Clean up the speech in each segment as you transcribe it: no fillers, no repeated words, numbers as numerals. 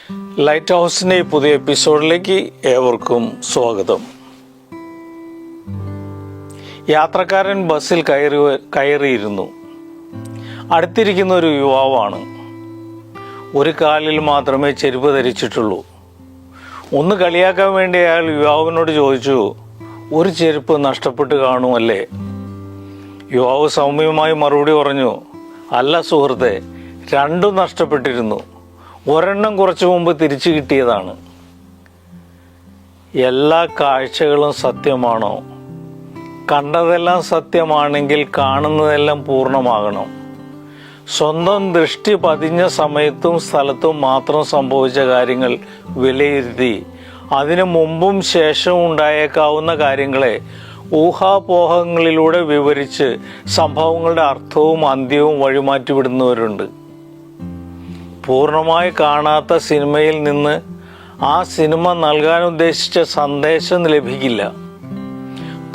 Light ഹൗസിൻ്റെ പുതിയ എപ്പിസോഡിലേക്ക് ഏവർക്കും സ്വാഗതം. യാത്രക്കാരൻ ബസ്സിൽ കയറിയിരുന്നു. അടുത്തിരിക്കുന്ന ഒരു യുവാവാണ്. ഒരു കാലിൽ മാത്രമേ ചെരുപ്പ് ധരിച്ചിട്ടുള്ളൂ. ഒന്ന് കളിയാക്കാൻ വേണ്ടി അയാൾ യുവാവിനോട് ചോദിച്ചു, ഒരു ചെരുപ്പ് നഷ്ടപ്പെട്ട് കാണുമല്ലേ? യുവാവ് സൗമ്യമായി മറുപടി പറഞ്ഞു, അല്ല സുഹൃത്തെ, രണ്ടും നഷ്ടപ്പെട്ടിരുന്നു. ഒരെണ്ണം കുറച്ചു മുമ്പ് തിരിച്ചു കിട്ടിയതാണ്. എല്ലാ കാഴ്ചകളും സത്യമാണോ? കണ്ടതെല്ലാം സത്യമാണെങ്കിൽ കാണുന്നതെല്ലാം പൂർണ്ണമാകണം. സ്വന്തം ദൃഷ്ടി പതിഞ്ഞ സമയത്തും സ്ഥലത്തും മാത്രം സംഭവിച്ച കാര്യങ്ങൾ വിലയിരുത്തി അതിനു മുമ്പും ശേഷവും ഉണ്ടായേക്കാവുന്ന കാര്യങ്ങളെ ഊഹാപോഹങ്ങളിലൂടെ വിവരിച്ച് സംഭവങ്ങളുടെ അർത്ഥവും അന്ത്യവും വഴിമാറ്റിവിടുന്നവരുണ്ട്. പൂർണ്ണമായി കാണാത്ത സിനിമയിൽ നിന്ന് ആ സിനിമ നൽകാൻ ഉദ്ദേശിച്ച സന്ദേശം ലഭിക്കില്ല.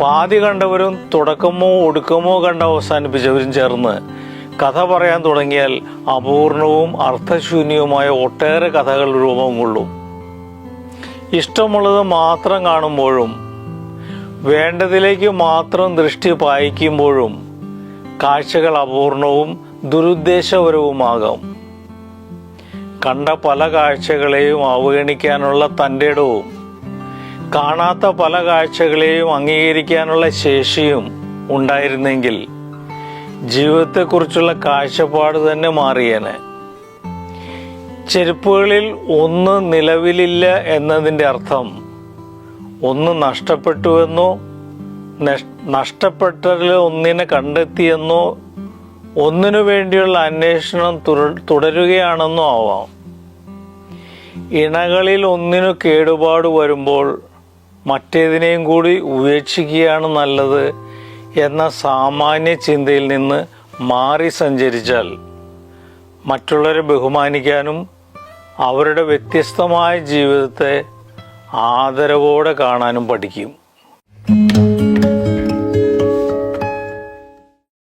പാതി കണ്ടവരും തുടക്കമോ ഒടുക്കമോ കണ്ട് അവസാനിപ്പിച്ചവരും ചേർന്ന് കഥ പറയാൻ തുടങ്ങിയാൽ അപൂർണവും അർത്ഥശൂന്യവുമായ ഒട്ടേറെ കഥകൾ രൂപം കൊള്ളും. ഇഷ്ടമുള്ളത് മാത്രം കാണുമ്പോഴും വേണ്ടതിലേക്ക് മാത്രം ദൃഷ്ടി പായിക്കുമ്പോഴും കാഴ്ചകൾ അപൂർണവും ദുരുദ്ദേശപരവുമാകാം. കണ്ട പല കാഴ്ചകളെയും അവഗണിക്കാനുള്ള തൻ്റെ ഇടവും കാണാത്ത പല കാഴ്ചകളെയും അംഗീകരിക്കാനുള്ള ശേഷിയും ഉണ്ടായിരുന്നെങ്കിൽ ജീവിതത്തെക്കുറിച്ചുള്ള കാഴ്ചപ്പാട് തന്നെ മാറിയേനെ. ചെരുപ്പുകളിൽ ഒന്ന് നിലവിലില്ല എന്നതിൻ്റെ അർത്ഥം ഒന്ന് നഷ്ടപ്പെട്ടുവെന്നോ നഷ്ടപ്പെട്ടതിൽ ഒന്നിനെ കണ്ടെത്തിയെന്നോ ഒന്നിനു വേണ്ടിയുള്ള അന്വേഷണം തുടരുകയാണെന്നോ ആവാം. ഇണകളിൽ ഒന്നിനു കേടുപാട് വരുമ്പോൾ മറ്റേതിനെയും കൂടി ഉപേക്ഷിക്കുകയാണ് നല്ലത് എന്ന സാമാന്യ ചിന്തയിൽ നിന്ന് മാറി സഞ്ചരിച്ചാൽ മറ്റുള്ളവരെ ബഹുമാനിക്കാനും അവരുടെ വ്യത്യസ്തമായ ജീവിതത്തെ ആദരവോടെ കാണാനും പഠിക്കും.